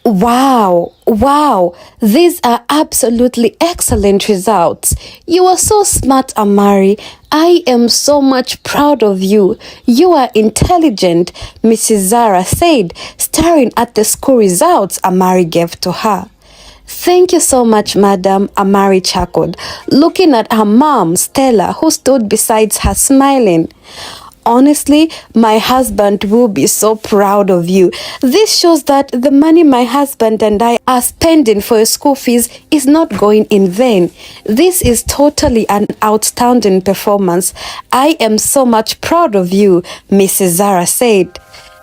Wow, these are absolutely excellent results. You are so smart, Amari. I am so much proud of you. You are intelligent, Mrs. Zara said, staring at the school results Amari gave to her. Thank you so much, madam, Amari chuckled, looking at her mom, Stella, who stood beside her smiling. Honestly, my husband will be so proud of you. This shows that the money my husband and I are spending for your school fees is not going in vain. This is totally an outstanding performance. I am so much proud of you, Mrs. Zara said.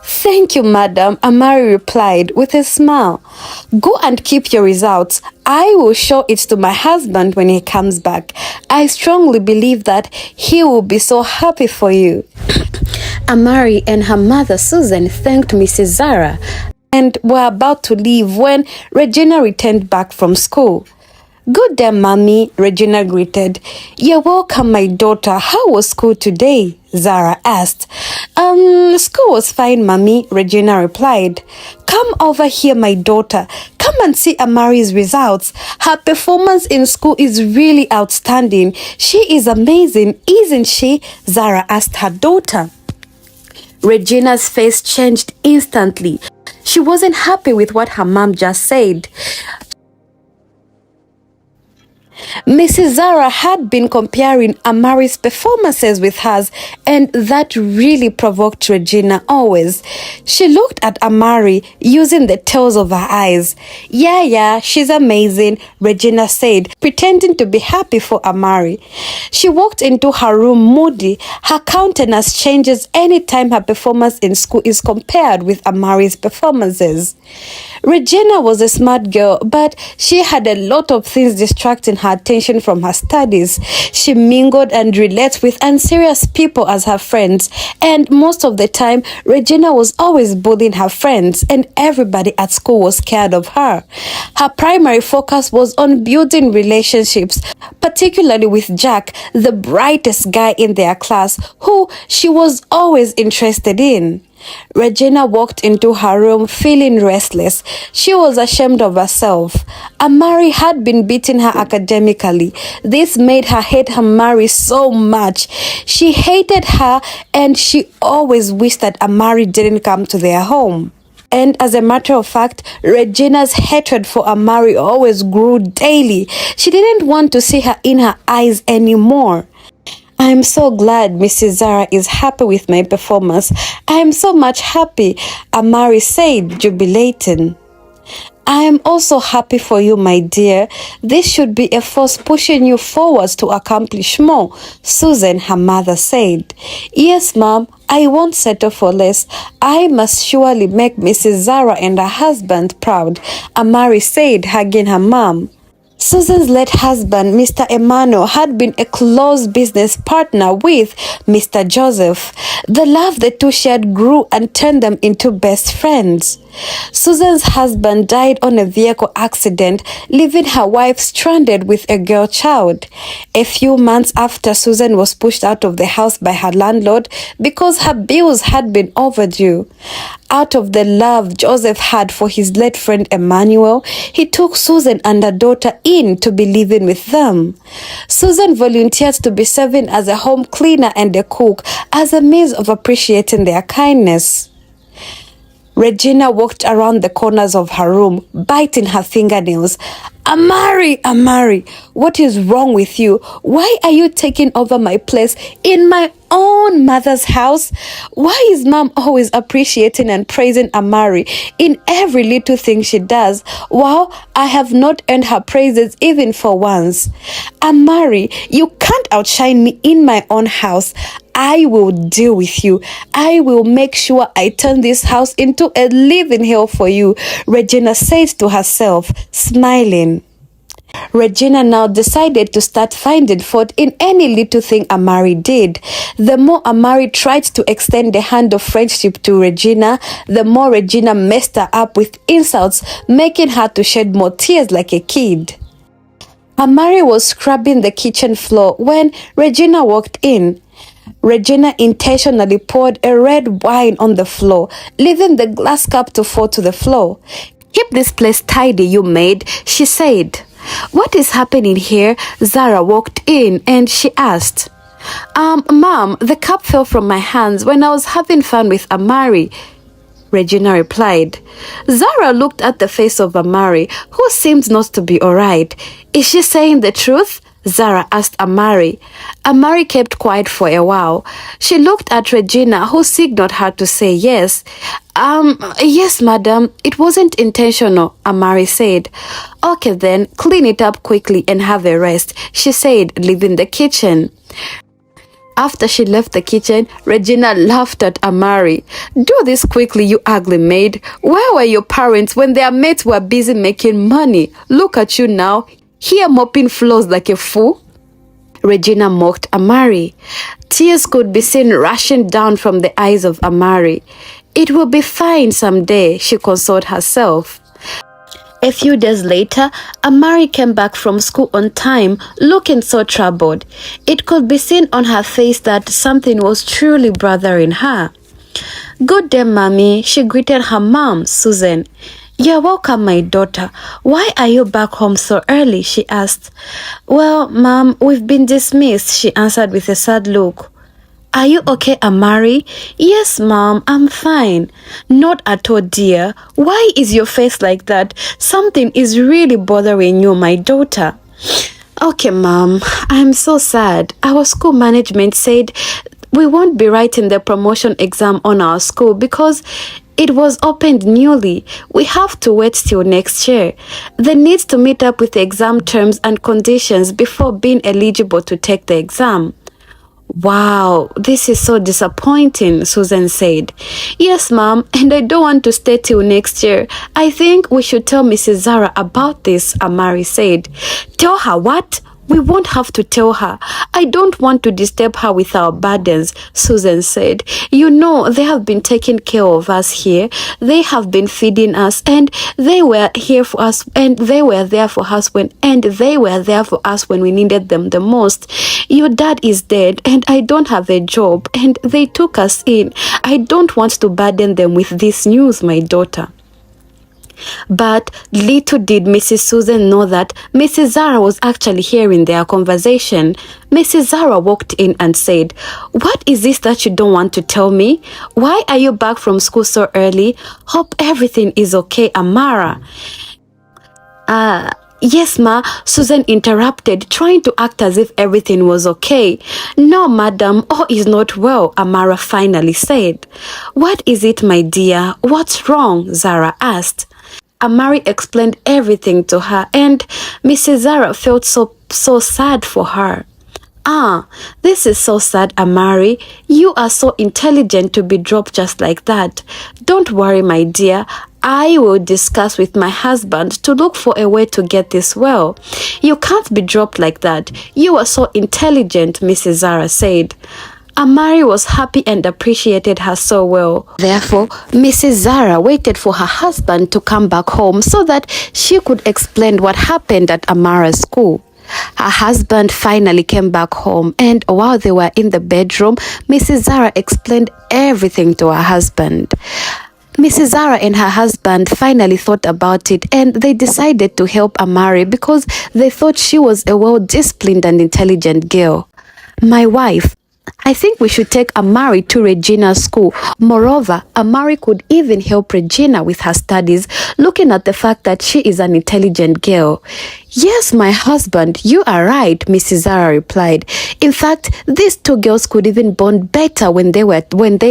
Thank you, madam, Amari replied with a smile. Go and keep your results. I will show it to my husband when he comes back. I strongly believe that he will be so happy for you. Amari and her mother Susan thanked Mrs. Zara and were about to leave when Regina returned back from school. Good day, Mommy, Regina greeted. You're welcome, my daughter. How was school today? Zara asked. School was fine, Mommy, Regina replied. Come over here, my daughter. Come and see Amari's results. Her performance in school is really outstanding. She is amazing, isn't she? Zara asked her daughter. Regina's face changed instantly. She wasn't happy with what her mom just said. Mrs. Zara had been comparing Amari's performances with hers, and that really provoked Regina always. She looked at Amari using the tails of her eyes. Yeah, she's amazing, Regina said, pretending to be happy for Amari. She walked into her room moody. Her countenance changes anytime her performance in school is compared with Amari's performances. Regina was a smart girl, but she had a lot of things distracting her attention from her studies. She mingled and related with unserious people as her friends, and most of the time, Regina was always bullying her friends, and everybody at school was scared of her. Her primary focus was on building relationships, particularly with Jack, the brightest guy in their class, who she was always interested in. Regina walked into her room feeling restless. She was ashamed of herself. Amari had been beating her academically. This made her hate Amari so much. She hated her, and she always wished that Amari didn't come to their home. And as a matter of fact, Regina's hatred for Amari always grew daily. She didn't want to see her in her eyes anymore. I am so glad Mrs. Zara is happy with my performance. I am so much happy, Amari said, jubilating. I am also happy for you, my dear. This should be a force pushing you forwards to accomplish more, Susan, her mother said. Yes, Mom, I won't settle for less. I must surely make Mrs. Zara and her husband proud, Amari said, hugging her mom. Susan's late husband, Mr. Emmanuel, had been a close business partner with Mr. Joseph. The love the two shared grew and turned them into best friends. Susan's husband died on a vehicle accident, leaving her wife stranded with a girl child. A few months after, Susan was pushed out of the house by her landlord because her bills had been overdue. Out of the love Joseph had for his late friend Emmanuel, he took Susan and her daughter in to be living with them. Susan volunteered to be serving as a home cleaner and a cook as a means of appreciating their kindness. Regina walked around the corners of her room, biting her fingernails. Amari, what is wrong with you? Why are you taking over my place in my own mother's house? Why is Mom always appreciating and praising Amari in every little thing she does, while I have not earned her praises even for once? Amari, you can't outshine me in my own house. I will deal with you. I will make sure I turn this house into a living hell for you, Regina said to herself, smiling. Regina now decided to start finding fault in any little thing Amari did. The more Amari tried to extend the hand of friendship to Regina, the more Regina messed her up with insults, making her to shed more tears like a kid. Amari was scrubbing the kitchen floor when Regina walked in. Regina intentionally poured a red wine on the floor, leaving the glass cup to fall to the floor. Keep this place tidy, you maid, she said. What is happening here? Zara walked in and she asked. Mom, the cup fell from my hands when I was having fun with Amari, Regina replied. Zara looked at the face of Amari, who seemed not to be alright. Is she saying the truth? Zara asked Amari. Amari kept quiet for a while. She looked at Regina, who signaled her to say yes. Yes, madam. It wasn't intentional, Amari said. Okay then, clean it up quickly and have a rest, she said, leaving the kitchen. After she left the kitchen, Regina laughed at Amari. Do this quickly, you ugly maid. Where were your parents when their mates were busy making money? Look at you now, here mopping floors like a fool. Regina mocked Amari. Tears could be seen rushing down from the eyes of Amari. It will be fine someday, she consoled herself. A few days later, Amari came back from school on time, looking so troubled. It could be seen on her face that something was truly bothering her. Good day, Mommy, she greeted her mom, Susan. You're welcome, my daughter. Why are you back home so early? She asked. Well, Mom, we've been dismissed, she answered with a sad look. Are you okay, Amari? Yes, Mom, I'm fine. Not at all, dear. Why is your face like that? Something is really bothering you, my daughter. Okay, Mom, I'm so sad. Our school management said we won't be writing the promotion exam on our school because it was opened newly. We have to wait till next year. They need to meet up with the exam terms and conditions before being eligible to take the exam. Wow, this is so disappointing, Susan said. Yes, Mom, and I don't want to stay till next year. I think we should tell Mrs. Zara about this, Amari said. Tell her what? We won't have to tell her. I don't want to disturb her with our burdens, Susan said. You know, they have been taking care of us here. They have been feeding us, and they were here for us, and they were there for us when we needed them the most. Your dad is dead, and I don't have a job, and they took us in. I don't want to burden them with this news, my daughter. But little did Mrs. Susan know that Mrs. Zara was actually hearing their conversation. Mrs. Zara walked in and said, What is this that you don't want to tell me? Why are you back from school so early? Hope everything is okay, Amara. Yes, Ma, Susan interrupted, trying to act as if everything was okay. No, madam, all is not well, Amara finally said. What is it, my dear? What's wrong? Zara asked. Amari explained everything to her, and Mrs. Zara felt so sad for her. This is so sad, Amari. You are so intelligent to be dropped just like that. Don't worry, my dear. I will discuss with my husband to look for a way to get this well. You can't be dropped like that. You are so intelligent, Mrs. Zara said. Amari was happy and appreciated her so well. Therefore, Mrs. Zara waited for her husband to come back home so that she could explain what happened at Amara's school. Her husband finally came back home, and while they were in the bedroom, Mrs. Zara explained everything to her husband. Mrs. Zara and her husband finally thought about it, and they decided to help Amari because they thought she was a well-disciplined and intelligent girl. My wife, I think we should take Amari to Regina's school. Moreover, Amari could even help Regina with her studies, looking at the fact that she is an intelligent girl. Yes, my husband, you are right, Mrs. Zara replied. In fact, these two girls could even bond better when they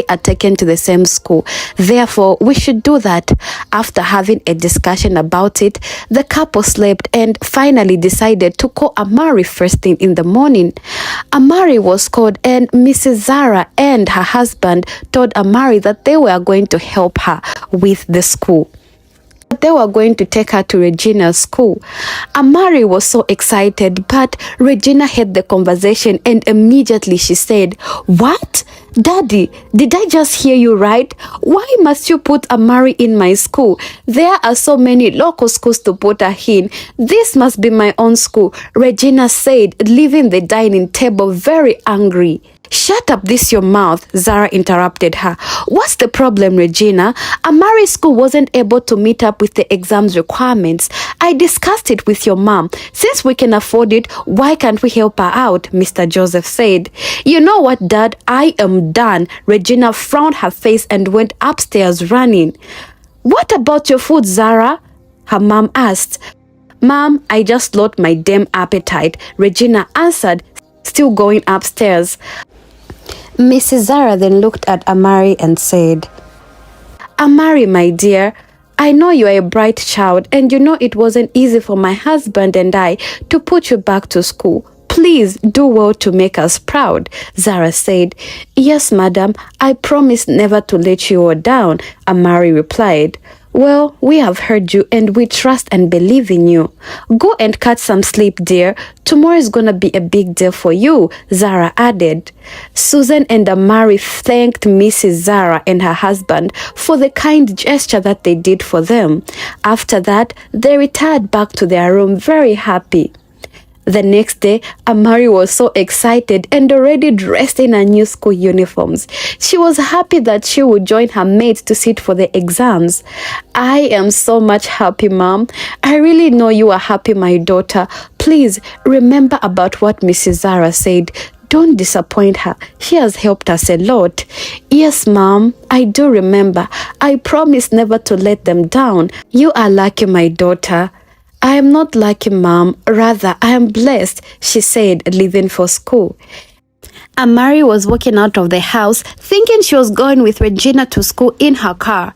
are taken to the same school. Therefore, we should do that. After having a discussion about it, the couple slept and finally decided to call Amari first thing in the morning. Amari was called, and Mrs. Zara and her husband told Amari that they were going to help her with the school. They were going to take her to Regina's school. Amari was so excited, but Regina heard the conversation and immediately she said, What? Daddy, did I just hear you right? Why must you put Amari in my school? There are so many local schools to put her in. This must be my own school, Regina said, leaving the dining table very angry. Shut up, this your mouth, Zara interrupted her. What's the problem, Regina? Amari's school wasn't able to meet up with the exam's requirements. I discussed it with your mom. Since we can afford it, why can't we help her out? Mr. Joseph said. You know what, Dad? I am done. Regina frowned her face and went upstairs running. What about your food, Zara? Her mom asked. Mom, I just lost my damn appetite, Regina answered, still going upstairs. Mrs. Zara then looked at Amari and said, Amari, my dear, I know you are a bright child and you know it wasn't easy for my husband and I to put you back to school. Please do well to make us proud, Zara said. Yes, madam, I promise never to let you all down, Amari replied. Well, we have heard you and we trust and believe in you. Go and catch some sleep, dear. Tomorrow is gonna be a big day for you, Zara added. Susan and Amari thanked Mrs. Zara and her husband for the kind gesture that they did for them. After that, they retired back to their room very happy. The next day, Amari was so excited and already dressed in her new school uniforms. She was happy that she would join her mates to sit for the exams. I am so much happy, Mom. I really know you are happy, my daughter. Please remember about what Mrs. Zara said. Don't disappoint her. She has helped us a lot. Yes, Mom, I do remember. I promise never to let them down. You are lucky, my daughter. I am not lucky, Mom. Rather, I am blessed, she said, leaving for school. Amari was walking out of the house, thinking she was going with Regina to school in her car.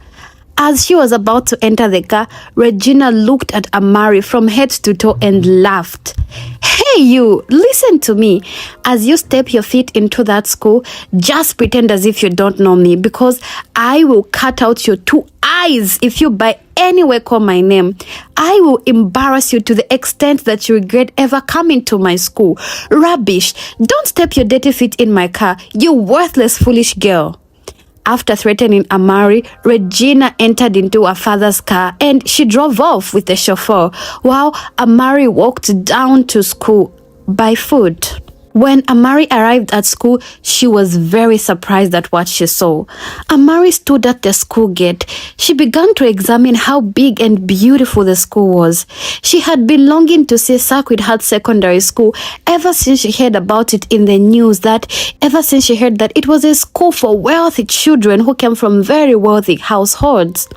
As she was about to enter the car, Regina looked at Amari from head to toe and laughed. Hey you, listen to me. As you step your feet into that school, just pretend as if you don't know me because I will cut out your 2 eyes if you by any way call my name. I will embarrass you to the extent that you regret ever coming to my school. Rubbish. Don't step your dirty feet in my car, you worthless foolish girl. After threatening Amari, Regina entered into her father's car and she drove off with the chauffeur while Amari walked down to school by foot. When Amari arrived at school, she was very surprised at what she saw. Amari stood at the school gate. She began to examine how big and beautiful the school was. She had been longing to see Sacred Heart Secondary School ever since she heard about it in the news, ever since she heard that it was a school for wealthy children who came from very wealthy households.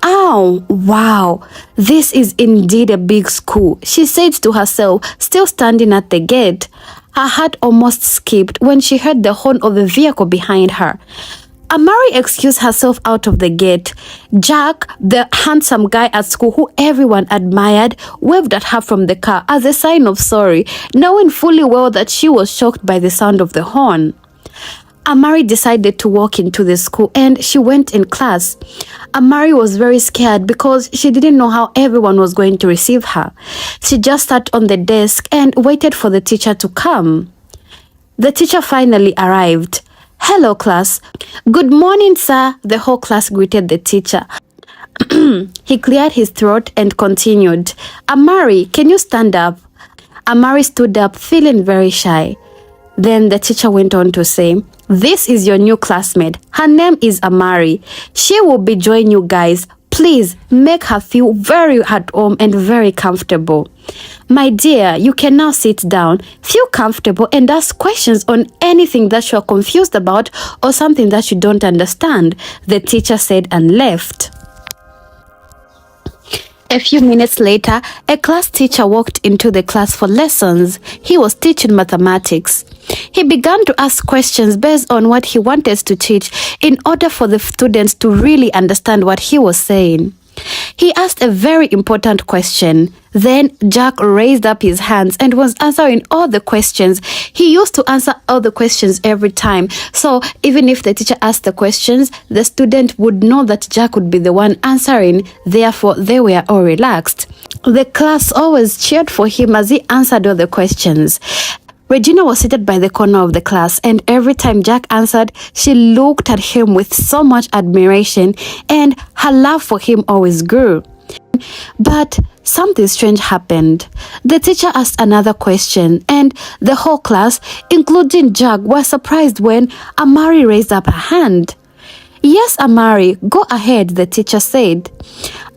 Oh, wow, this is indeed a big school, she said to herself, still standing at the gate. Her heart almost skipped when she heard the horn of a vehicle behind her. Amari excused herself out of the gate. Jack, the handsome guy at school who everyone admired, waved at her from the car as a sign of sorry, knowing fully well that she was shocked by the sound of the horn. Amari decided to walk into the school and she went in class. Amari was very scared because she didn't know how everyone was going to receive her. She just sat on the desk and waited for the teacher to come. The teacher finally arrived. Hello, class. Good morning, sir. The whole class greeted the teacher. He cleared his throat and continued. Amari, can you stand up? Amari stood up, feeling very shy. Then the teacher went on to say, this is your new classmate. Her name is Amari. She will be joining you guys. Please make her feel very at home and very comfortable. My dear, you can now sit down, feel comfortable and ask questions on anything that you are confused about or something that you don't understand, the teacher said and left. A few minutes later, a class teacher walked into the class for lessons. He was teaching mathematics. He began to ask questions based on what he wanted to teach in order for the students to really understand what he was saying. He asked a very important question. Then Jack raised up his hands and was answering all the questions. He used to answer all the questions every time. So even if the teacher asked the questions, the student would know that Jack would be the one answering. Therefore, they were all relaxed. The class always cheered for him as he answered all the questions. Regina was seated by the corner of the class, and every time Jack answered, she looked at him with so much admiration, and her love for him always grew. But something strange happened. The teacher asked another question, and the whole class, including Jack, were surprised when Amari raised up her hand. "Yes, Amari, go ahead," the teacher said.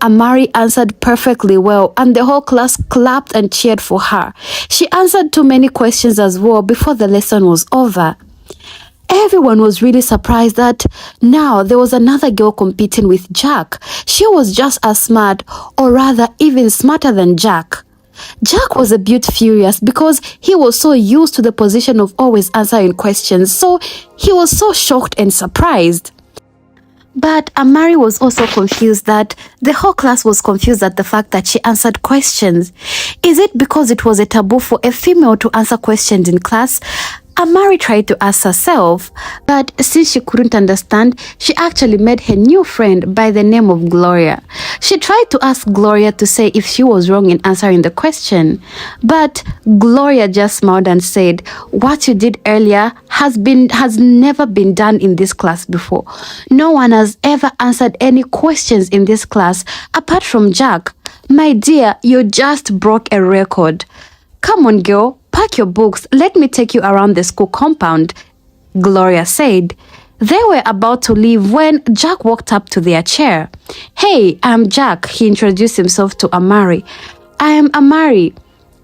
Amari answered perfectly well, and the whole class clapped and cheered for her. She answered too many questions as well before the lesson was over. Everyone was really surprised that now there was another girl competing with Jack. She was just as smart, or rather even smarter than Jack. Jack was a bit furious because he was so used to the position of always answering questions, so he was so shocked and surprised. But Amari was also confused that the whole class was confused at the fact that she answered questions. Is it because it was a taboo for a female to answer questions in class? Amari tried to ask herself, but since she couldn't understand, she actually made her new friend by the name of Gloria. She tried to ask Gloria to say if she was wrong in answering the question, but Gloria just smiled and said, "What you did earlier has never been done in this class before. No one has ever answered any questions in this class apart from Jack. My dear, you just broke a record. Come on, girl. Pack your books, let me take you around the school compound," Gloria said. They were about to leave when Jack walked up to their chair. "Hey, I'm Jack," he introduced himself to Amari. "I am Amari.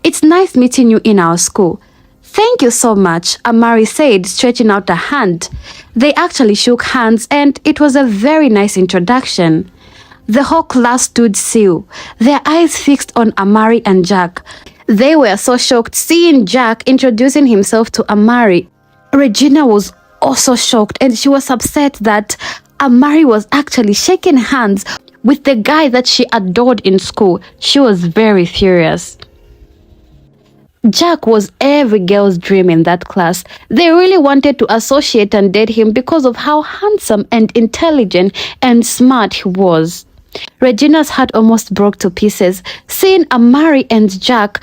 It's nice meeting you in our school." "Thank you so much," Amari said, stretching out a hand. They actually shook hands, and it was a very nice introduction. The whole class stood still, their eyes fixed on Amari and Jack. They were so shocked seeing Jack introducing himself to Amari. Regina was also shocked, and she was upset that Amari was actually shaking hands with the guy that she adored in school. She was very furious. Jack was every girl's dream in that class. They really wanted to associate and date him because of how handsome and intelligent and smart he was. Regina's heart almost broke to pieces seeing Amari and Jack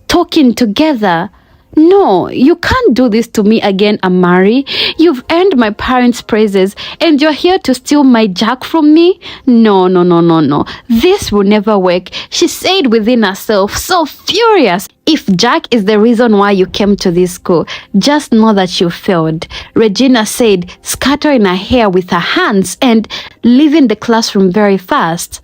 talking together. "No, you can't do this to me again, Amari. You've earned my parents' praises and you're here to steal my Jack from me? No, no, no, no, no. This will never work," she said within herself, so furious. "If Jack is the reason why you came to this school, just know that you failed," Regina said, scattering her hair with her hands and leaving the classroom very fast.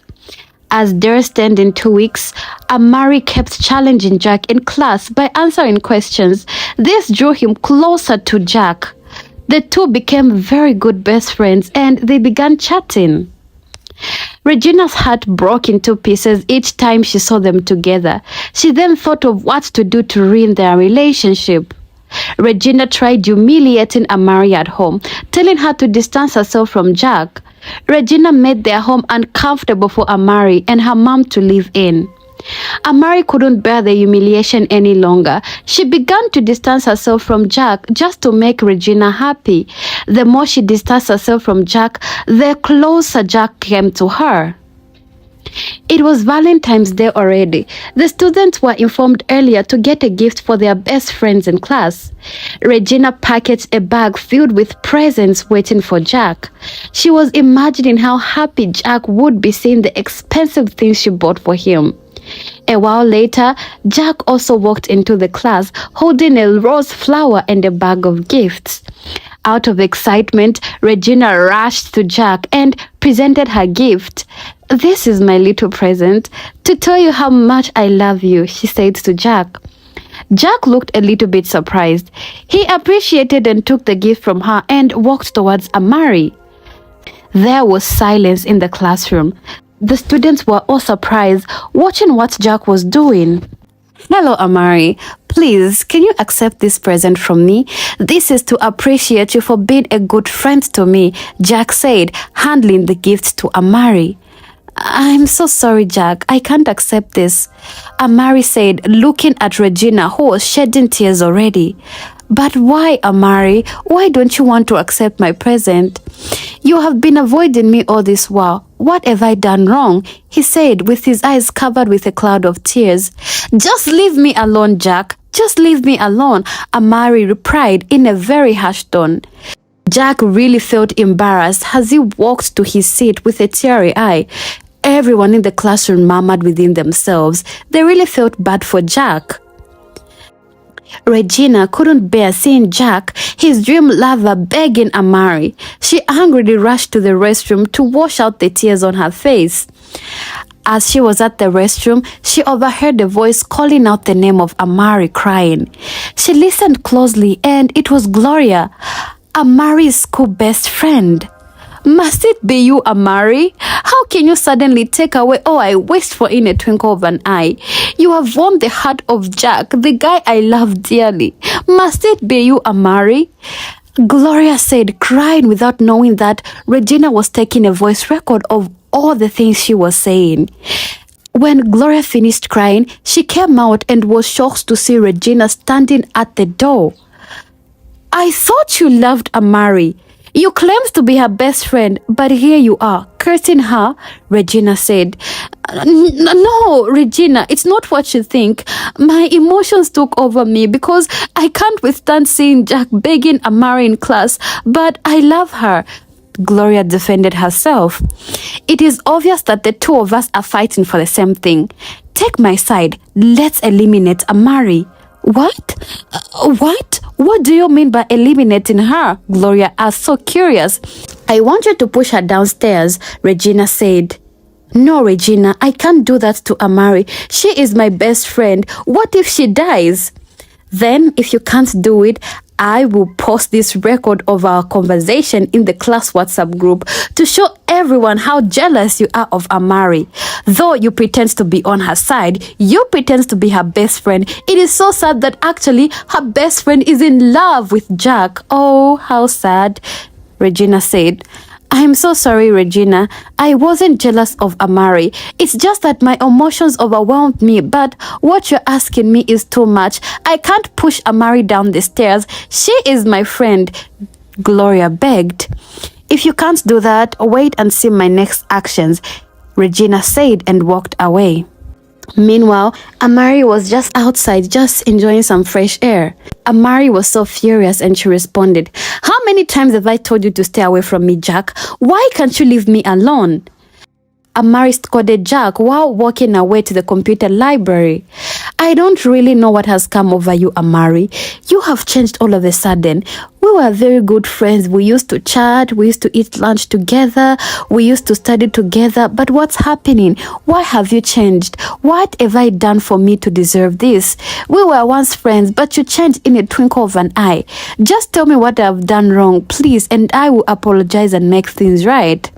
As theirs stand in 2 weeks, Amari kept challenging Jack in class by answering questions. This drew him closer to Jack. The two became very good best friends and they began chatting. Regina's heart broke into pieces each time she saw them together. She then thought of what to do to ruin their relationship. Regina tried humiliating Amari at home, telling her to distance herself from Jack. Regina made their home uncomfortable for Amari and her mom to live in. Amari couldn't bear the humiliation any longer. She began to distance herself from Jack just to make Regina happy. The more she distanced herself from Jack, the closer Jack came to her. It was Valentine's Day already. The students were informed earlier to get a gift for their best friends in class. Regina packaged a bag filled with presents waiting for Jack. She was imagining how happy Jack would be seeing the expensive things she bought for him. A while later, Jack also walked into the class holding a rose flower and a bag of gifts. Out of excitement, Regina rushed to Jack and presented her gift. "This is my little present to tell you how much I love you," she said to Jack. Jack looked a little bit surprised. He appreciated and took the gift from her and walked towards Amari. There was silence in the classroom. The students were all surprised, watching what Jack was doing. "Hello, Amari. Please, can you accept this present from me? This is to appreciate you for being a good friend to me," Jack said, handing the gift to Amari. "I'm so sorry, Jack. I can't accept this," Amari said, looking at Regina, who was shedding tears already. "But why, Amari? Why don't you want to accept my present? You have been avoiding me all this while. What have I done wrong?" he said, with his eyes covered with a cloud of tears. "Just leave me alone, Jack. Just leave me alone," Amari replied in a very harsh tone. Jack really felt embarrassed as he walked to his seat with a teary eye. Everyone in the classroom murmured within themselves. They really felt bad for Jack. Regina couldn't bear seeing Jack, his dream lover, begging Amari. She angrily rushed to the restroom to wash out the tears on her face. As she was at the restroom, she overheard a voice calling out the name of Amari, crying. She listened closely, and it was Gloria, Amari's school best friend. Must it be you, Amari? How can you suddenly take away all I wished for in a twinkle of an eye? You have won the heart of Jack, the guy I love dearly. Must it be you, Amari? Gloria said, crying without knowing that Regina was taking a voice record of all the things she was saying. When Gloria finished crying, she came out and was shocked to see Regina standing at the door. I thought you loved Amari. You claimed to be her best friend, but here you are, cursing her, Regina said. No, Regina, it's not what you think. My emotions took over me because I can't withstand seeing Jack begging Amari in class, but I love her. Gloria defended herself. It is obvious that the two of us are fighting for the same thing. Take my side. Let's eliminate Amari. What? What? What do you mean by eliminating her? Gloria asked, so curious. I want you to push her downstairs, Regina said. No, Regina, I can't do that to Amari. She is my best friend. What if she dies? Then, if you can't do it, I will post this record of our conversation in the class WhatsApp group to show everyone how jealous you are of Amari. Though you pretend to be on her side, you pretend to be her best friend. It is so sad that actually her best friend is in love with Jack. Oh, how sad, Regina said. I'm so sorry, Regina. I wasn't jealous of Amari. It's just that my emotions overwhelmed me, but what you're asking me is too much. I can't push Amari down the stairs. She is my friend, Gloria begged. If you can't do that, wait and see my next actions, Regina said and walked away. Meanwhile, Amari was just outside, just enjoying some fresh air. Amari was so furious and she responded, How many times have I told you to stay away from me, Jack? Why can't you leave me alone? Amari scolded Jack while walking away to the computer library. I don't really know what has come over you, Amari. You have changed all of a sudden. We were very good friends. We used to chat. We used to eat lunch together. We used to study together. But what's happening? Why have you changed? What have I done for me to deserve this? We were once friends, but you changed in a twinkle of an eye. Just tell me what I've done wrong, please, and I will apologize and make things right.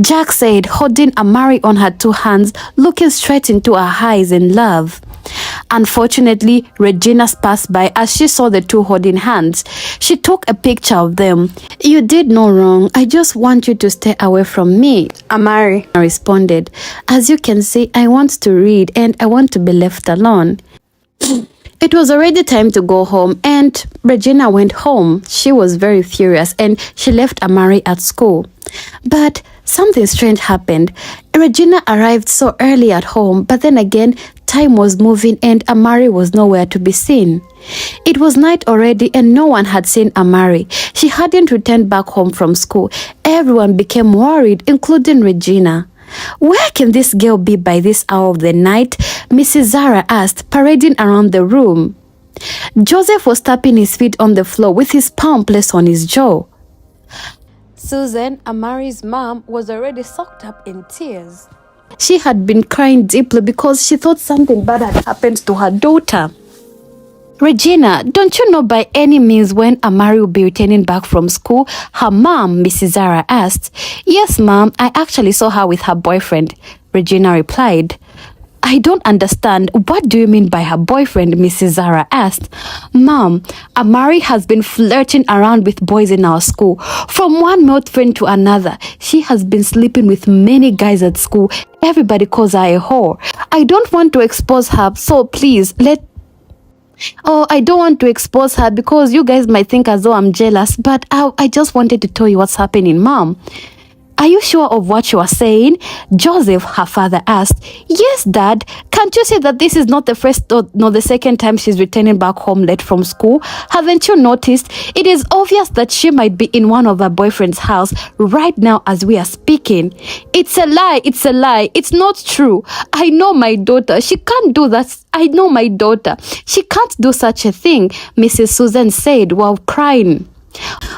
Jack said, holding Amari on her two hands, looking straight into her eyes in love. Unfortunately, Regina passed by as she saw the two holding hands. She took a picture of them. You did no wrong. I just want you to stay away from me, Amari responded. As you can see, I want to read and I want to be left alone. It was already time to go home and Regina went home. She was very furious and she left Amari at school. But something strange happened. Regina arrived so early at home, but then again, time was moving and Amari was nowhere to be seen. It was night already and no one had seen Amari. She hadn't returned back home from school. Everyone became worried, including Regina. Where can this girl be by this hour of the night? Mrs. Zara asked, parading around the room. Joseph was tapping his feet on the floor with his palm placed on his jaw. Susan, Amari's mom, was already soaked up in tears. She had been crying deeply because she thought something bad had happened to her daughter. Regina, don't you know by any means when Amari will be returning back from school? Her mom, Mrs. Zara asked. Yes, mom, I actually saw her with her boyfriend, Regina replied. I don't understand. What do you mean by her boyfriend? Mrs. Zara asked. Mom, Amari has been flirting around with boys in our school. From one male friend to another. She has been sleeping with many guys at school. Everybody calls her a whore. I don't want to expose her, so please, I don't want to expose her because you guys might think as though I'm jealous, but I just wanted to tell you what's happening, Mom. Are you sure of what you are saying? Joseph, her father asked. Yes, Dad. Can't you see that this is not the first nor the second time she's returning back home late from school? Haven't you noticed? It is obvious that she might be in one of her boyfriend's house right now as we are speaking. It's a lie. It's a lie. It's not true. I know my daughter. She can't do that. I know my daughter. She can't do such a thing, Mrs. Susan said while crying.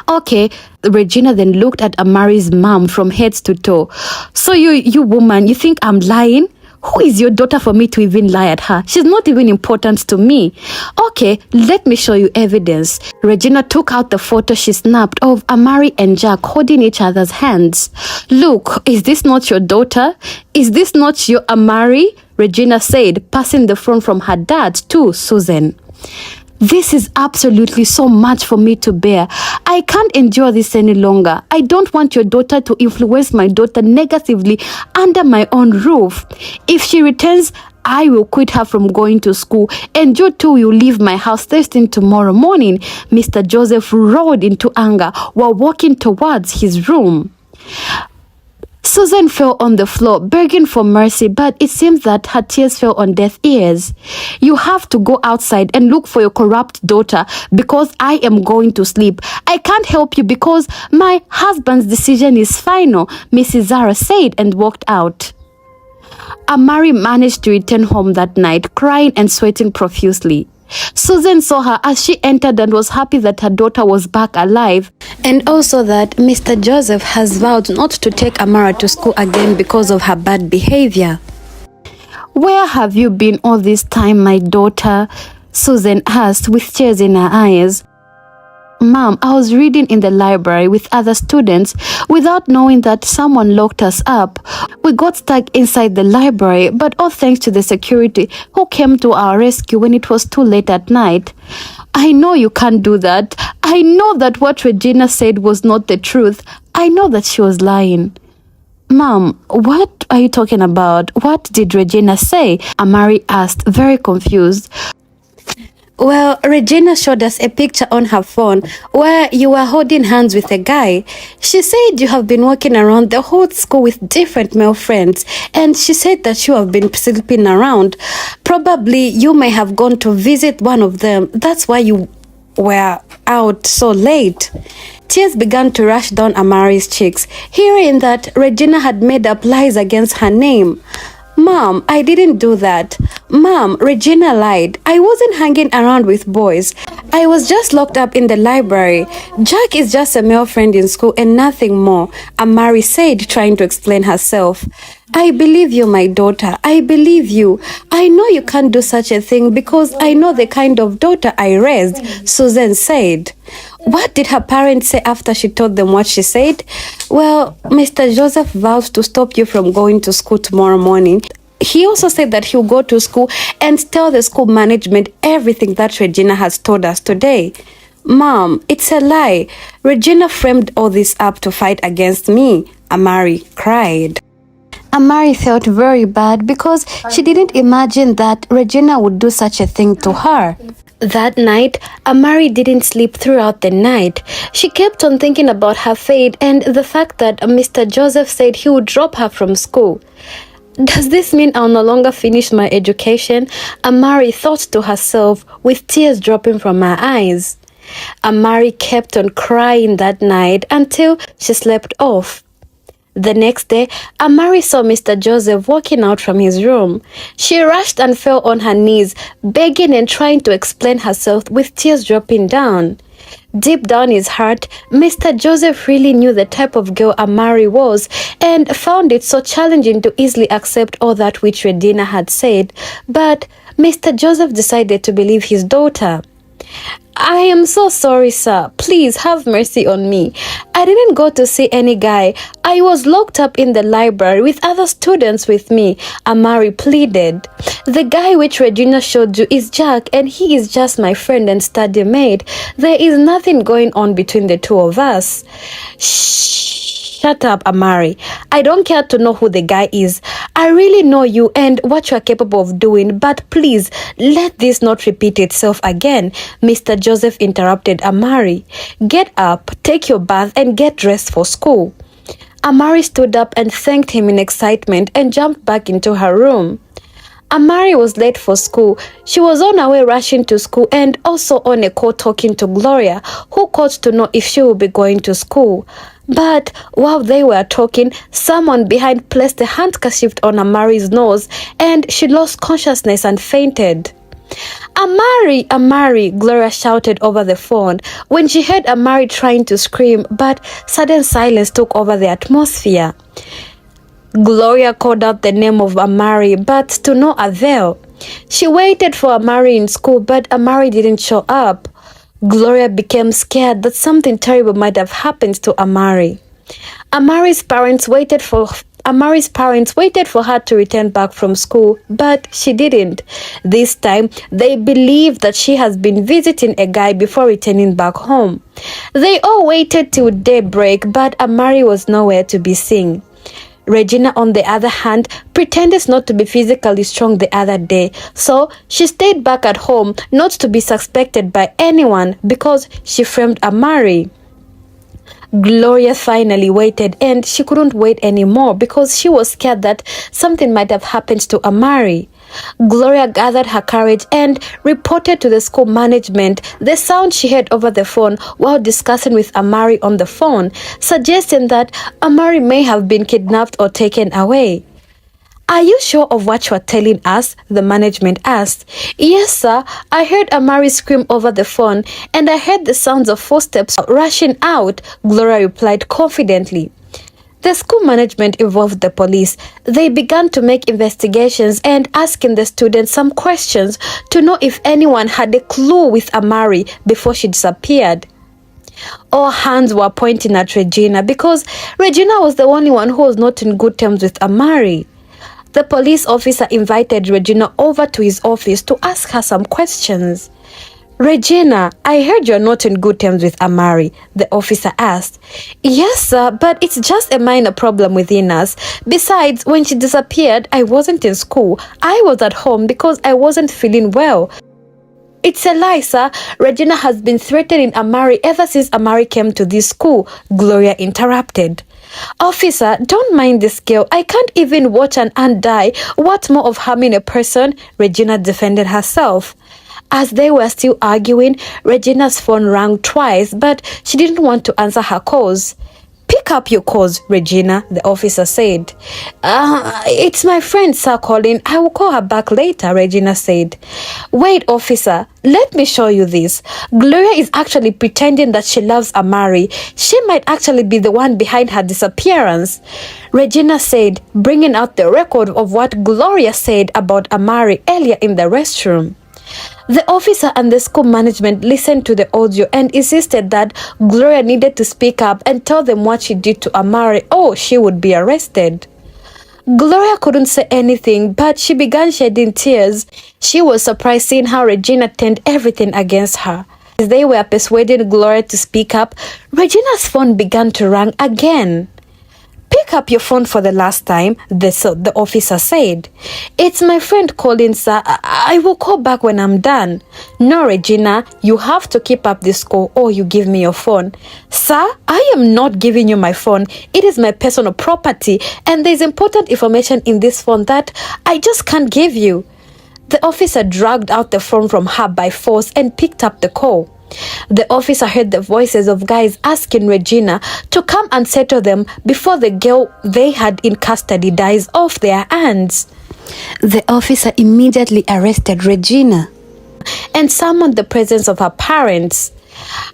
Okay, Regina then looked at Amari's mom from head to toe. So you woman, you think I'm lying? Who is your daughter for me to even lie at her? She's not even important to me. Okay, let me show you evidence. Regina took out the photo she snapped of Amari and Jack holding each other's hands. Look, is this not your daughter? Is this not your Amari? Regina said, passing the phone from her dad to Susan. This is absolutely so much for me to bear. I can't endure this any longer. I don't want your daughter to influence my daughter negatively under my own roof. If she returns, I will quit her from going to school, and you too will leave my house first thing tomorrow morning. Mr. Joseph roared into anger while walking towards his room. Susan fell on the floor, begging for mercy, but it seems that her tears fell on deaf ears. You have to go outside and look for your corrupt daughter because I am going to sleep. I can't help you because my husband's decision is final, Mrs. Zara said and walked out. Amari managed to return home that night, crying and sweating profusely. Susan saw her as she entered and was happy that her daughter was back alive, and also that Mr. Joseph has vowed not to take Amara to school again because of her bad behavior. Where have you been all this time, my daughter? Susan asked with tears in her eyes. Mom, I was reading in the library with other students without knowing that someone locked us up. We got stuck inside the library, but all thanks to the security who came to our rescue when it was too late at night. I know you can't do that. I know that what Regina said was not the truth. I know that she was lying. Mom, what are you talking about? What did Regina say? Amari asked, very confused. Well, Regina showed us a picture on her phone where you were holding hands with a guy. She said you have been walking around the whole school with different male friends, and she said that you have been sleeping around. Probably you may have gone to visit one of them. That's why you were out so late. Tears began to rush down Amari's cheeks, hearing that Regina had made up lies against her name. Mom, I didn't do that. Mom, Regina lied. I wasn't hanging around with boys. I was just locked up in the library. Jack is just a male friend in school and nothing more, Amari said, trying to explain herself. I believe you, my daughter. I believe you. I know you can't do such a thing because I know the kind of daughter I raised, Susan said. What did her parents say after she told them what she said? Well, Mr. Joseph vows to stop you from going to school tomorrow morning. He also said that he'll go to school and tell the school management everything that Regina has told us today. Mom, it's a lie. Regina framed all this up to fight against me, Amari cried. Amari felt very bad because she didn't imagine that Regina would do such a thing to her. That night, Amari didn't sleep throughout the night. She kept on thinking about her fate and the fact that Mr. Joseph said he would drop her from school. Does this mean I'll no longer finish my education? Amari thought to herself with tears dropping from her eyes. Amari kept on crying that night until she slept off. The next day, Amari saw Mr. Joseph walking out from his room. She rushed and fell on her knees, begging and trying to explain herself with tears dropping down. Deep down his heart, Mr. Joseph really knew the type of girl Amari was and found it so challenging to easily accept all that which Regina had said. But Mr. Joseph decided to believe his daughter. I am so sorry, sir. Please have mercy on me. I didn't go to see any guy. I was locked up in the library with other students with me, Amari pleaded. The guy which Regina showed you is Jack, and he is just my friend and study mate. There is nothing going on between the two of us. Shut up, Amari. I don't care to know who the guy is. I really know you and what you are capable of doing, but please, let this not repeat itself again, Mr. Joseph interrupted Amari. Get up, take your bath, and get dressed for school. Amari stood up and thanked him in excitement and jumped back into her room. Amari was late for school. She was on her way rushing to school and also on a call talking to Gloria, who called to know if she would be going to school. But while they were talking, someone behind placed a handkerchief on Amari's nose and she lost consciousness and fainted. "Amari, Amari," Gloria shouted over the phone when she heard Amari trying to scream, but sudden silence took over the atmosphere. Gloria called out the name of Amari, but to no avail. She waited for Amari in school, but Amari didn't show up. Gloria became scared that something terrible might have happened to Amari. Amari's parents waited for her to return back from school, but she didn't. This time, they believed that she has been visiting a guy before returning back home. They all waited till daybreak, but Amari was nowhere to be seen. Regina, on the other hand, pretended not to be physically strong the other day, so she stayed back at home not to be suspected by anyone because she framed Amari. Gloria finally waited, and she couldn't wait anymore because she was scared that something might have happened to Amari. Gloria gathered her courage and reported to the school management the sound she heard over the phone while discussing with Amari on the phone, suggesting that Amari may have been kidnapped or taken away. "Are you sure of what you are telling us?" the management asked. "Yes, sir. I heard Amari scream over the phone, and I heard the sounds of footsteps rushing out," Gloria replied confidently. The school management involved the police. They began to make investigations and asking the students some questions to know if anyone had a clue with Amari before she disappeared. All hands were pointing at Regina because Regina was the only one who was not in good terms with Amari. The police officer invited Regina over to his office to ask her some questions. "Regina, I heard you're not in good terms with Amari," the officer asked. "Yes, sir, but it's just a minor problem within us. Besides, when she disappeared, I wasn't in school. I was at home because I wasn't feeling well." "It's a lie, sir. Regina has been threatening Amari ever since Amari came to this school," Gloria interrupted. "Officer, don't mind this girl. I can't even watch an ant die. What more of harming a person?" Regina defended herself. As they were still arguing, Regina's phone rang twice, but she didn't want to answer her calls. "Pick up your calls, Regina," the officer said. It's my friend, sir, calling. I will call her back later," Regina said. "Wait, officer. Let me show you this. Gloria is actually pretending that she loves Amari. She might actually be the one behind her disappearance," Regina said, bringing out the record of what Gloria said about Amari earlier in the restroom. The officer and the school management listened to the audio and insisted that Gloria needed to speak up and tell them what she did to Amari or she would be arrested. Gloria couldn't say anything, but she began shedding tears. She was surprised seeing how Regina turned everything against her. As they were persuading Gloria to speak up, Regina's phone began to ring again. "Pick up your phone for the last time," the officer said. "It's my friend calling, sir. I will call back when I'm done." "No, Regina, you have to keep up this call or you give me your phone." "Sir, I am not giving you my phone. It is my personal property and there's important information in this phone that I just can't give you." The officer dragged out the phone from her by force and picked up the call. The officer heard the voices of guys asking Regina to come and settle them before the girl they had in custody dies off their hands. The officer immediately arrested Regina and summoned the presence of her parents.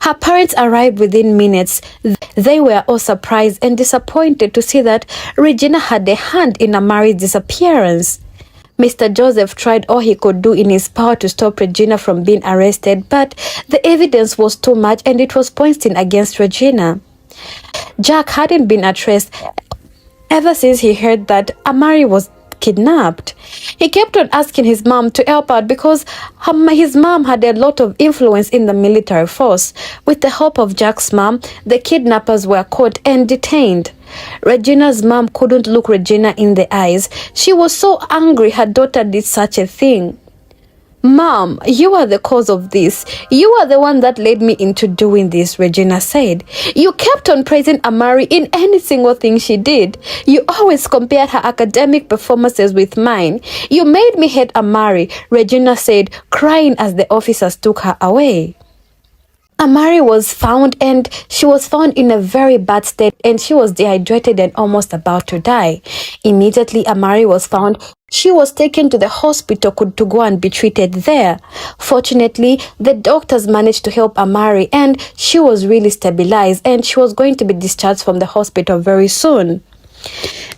Her parents arrived within minutes. They were all surprised and disappointed to see that Regina had a hand in Amari's disappearance. Mr. Joseph tried all he could do in his power to stop Regina from being arrested, but the evidence was too much and it was pointing against Regina. Jack hadn't been at rest ever since he heard that Amari was kidnapped. He kept on asking his mom to help out because his mom had a lot of influence in the military force. With the help of Jack's mom, the kidnappers were caught and detained. Regina's mom couldn't look Regina in the eyes. She was so angry her daughter did such a thing. Mom, you are the cause of this. You are the one that led me into doing this, Regina said. You kept on praising Amari in any single thing she did. You always compared her academic performances with mine. You made me hate Amari, Regina said, crying as the officers took her away. Amari was found, and she was found in a very bad state, and she was dehydrated and almost about to die. Immediately Amari was found, she was taken to the hospital to go and be treated there. Fortunately, the doctors managed to help Amari, and she was really stabilized, and she was going to be discharged from the hospital very soon.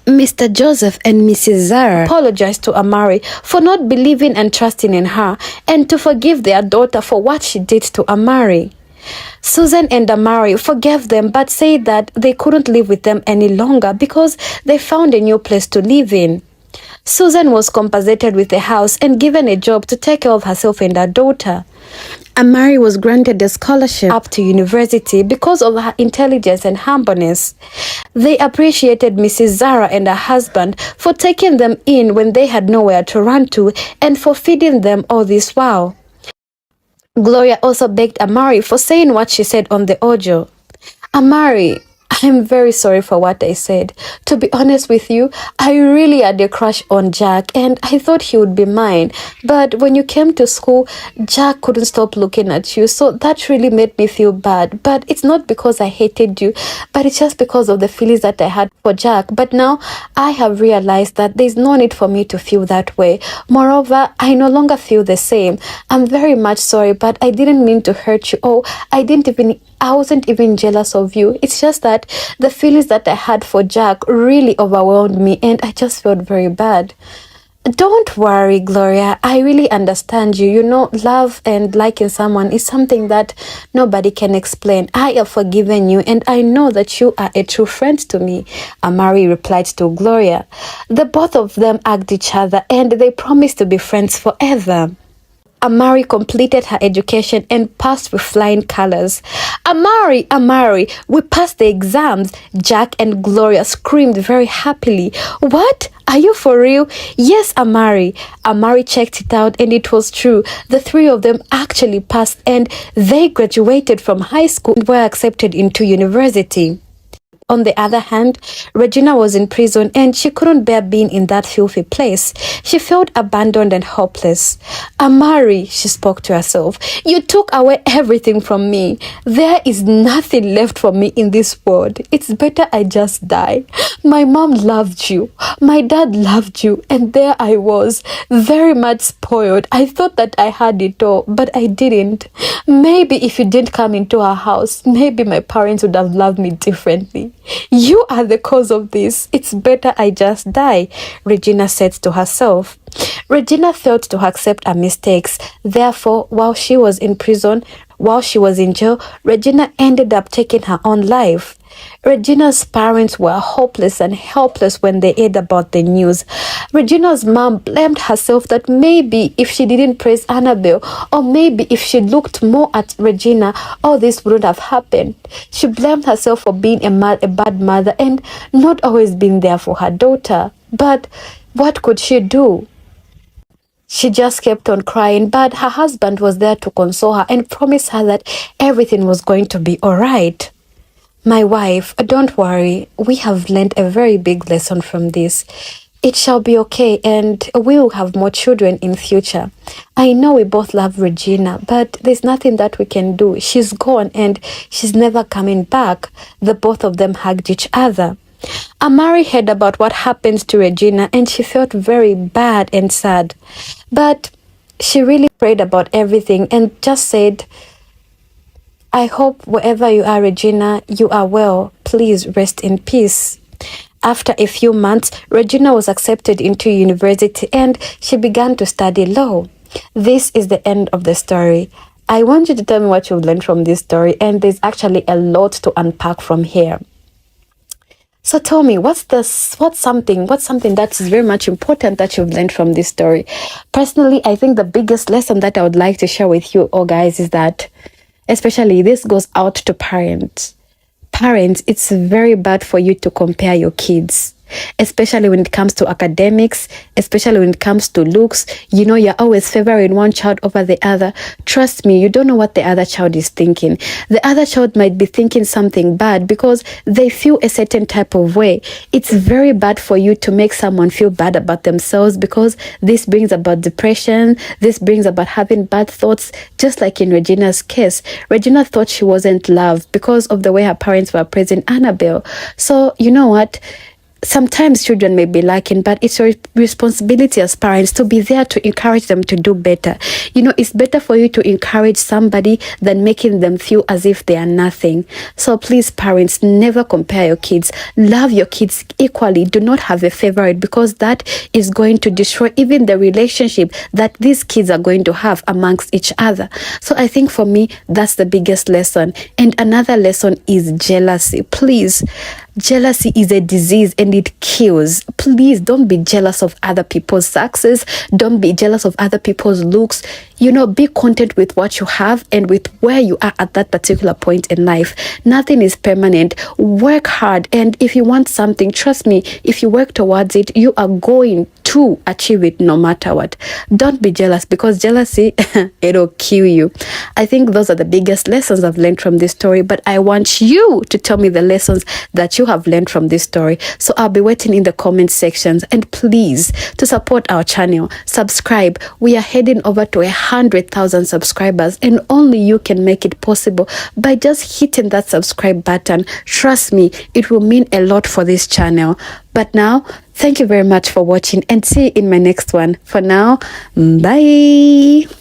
Mr. Joseph and Mrs. Zara apologized to Amari for not believing and trusting in her, and to forgive their daughter for what she did to Amari. Susan and Amari forgave them, but said that they couldn't live with them any longer because they found a new place to live in. Susan was compensated with a house and given a job to take care of herself and her daughter. Amari was granted a scholarship up to university because of her intelligence and humbleness. They appreciated Mrs. Zara and her husband for taking them in when they had nowhere to run to, and for feeding them all this while. Gloria also begged Amari for saying what she said on the audio. Amari, I'm very sorry for what I said. To be honest with you, I really had a crush on Jack, and I thought he would be mine. But when you came to school, Jack couldn't stop looking at you, so that really made me feel bad. But it's not because I hated you, but it's just because of the feelings that I had for Jack. But now I have realized that there's no need for me to feel that way. Moreover, I no longer feel the same. I'm very much sorry, but I didn't mean to hurt you. Oh, I wasn't even jealous of you. It's just that the feelings that I had for Jack really overwhelmed me, and I just felt very bad. Don't worry, Gloria. I really understand you. You know, love and liking someone is something that nobody can explain. I have forgiven you, and I know that you are a true friend to me, Amari replied to Gloria. The both of them hugged each other, and they promised to be friends forever. Amari completed her education and passed with flying colors. Amari, we passed the exams, Jack and Gloria screamed very happily. What? Are you for real? Yes, Amari. Amari checked it out, and it was true. The three of them actually passed, and they graduated from high school and were accepted into university. On the other hand, Regina was in prison, and she couldn't bear being in that filthy place. She felt abandoned and hopeless. Amari, she spoke to herself, you took away everything from me. There is nothing left for me in this world. It's better I just die. My mom loved you. My dad loved you. And there I was, very much spoiled. I thought that I had it all, but I didn't. Maybe if you didn't come into our house, maybe my parents would have loved me differently. You are the cause of this. It's better I just die, Regina said to herself. Regina failed to accept her mistakes. Therefore, while she was in jail, Regina ended up taking her own life. Regina's parents were hopeless and helpless when they heard about the news. Regina's mom blamed herself that maybe if she didn't praise Annabelle, or maybe if she looked more at Regina, all this wouldn't have happened. She blamed herself for being a bad mother and not always being there for her daughter. But what could she do? She just kept on crying, but her husband was there to console her and promise her that everything was going to be all right. My wife, don't worry. We have learned a very big lesson from this. It shall be okay, and we will have more children in future. I know we both love Regina, but there's nothing that we can do. She's gone, and she's never coming back. The both of them hugged each other. Amari heard about what happened to Regina, and she felt very bad and sad. But she really prayed about everything and just said, I hope wherever you are, Regina, you are well. Please rest in peace. After a few months, Regina was accepted into university and she began to study law. This is the end of the story. I want you to tell me what you've learned from this story, and there's actually a lot to unpack from here. So tell me, what's something that's very much important that you've learned from this story? Personally, I think the biggest lesson that I would like to share with you all guys is that, especially this goes out to parents. Parents, it's very bad for you to compare your kids. especially when it comes to academics, especially when it comes to looks. You know, you're always favoring one child over the other. Trust me, you don't know what the other child is thinking. The other child might be thinking something bad because they feel a certain type of way. It's very bad for you to make someone feel bad about themselves, because this brings about depression, this brings about having bad thoughts. Just like in Regina's case, Regina thought she wasn't loved because of the way her parents were praising Annabelle. So you know what? Sometimes children may be lacking, but it's your responsibility as parents to be there to encourage them to do better. You know, it's better for you to encourage somebody than making them feel as if they are nothing. So please, parents, never compare your kids. Love your kids equally. Do not have a favorite, because that is going to destroy even the relationship that these kids are going to have amongst each other. So I think for me, that's the biggest lesson. And another lesson is jealousy. Please, jealousy is a disease and it kills. Please don't be jealous of other people's success. Don't be jealous of other people's looks. You know, be content with what you have and with where you are at that particular point in life. Nothing is permanent. Work hard, and if you want something, trust me, if you work towards it, you are going to achieve it no matter what. Don't be jealous, because jealousy, it'll kill you. I think those are the biggest lessons I've learned from this story, but I want you to tell me the lessons that you have learned from this story. So I'll be waiting in the comment sections, and please, to support our channel, subscribe. We are heading over to 100,000 subscribers, and only you can make it possible by just hitting that subscribe button. Trust me, it will mean a lot for this channel. But now, thank you very much for watching, and see you in my next one. For now, bye.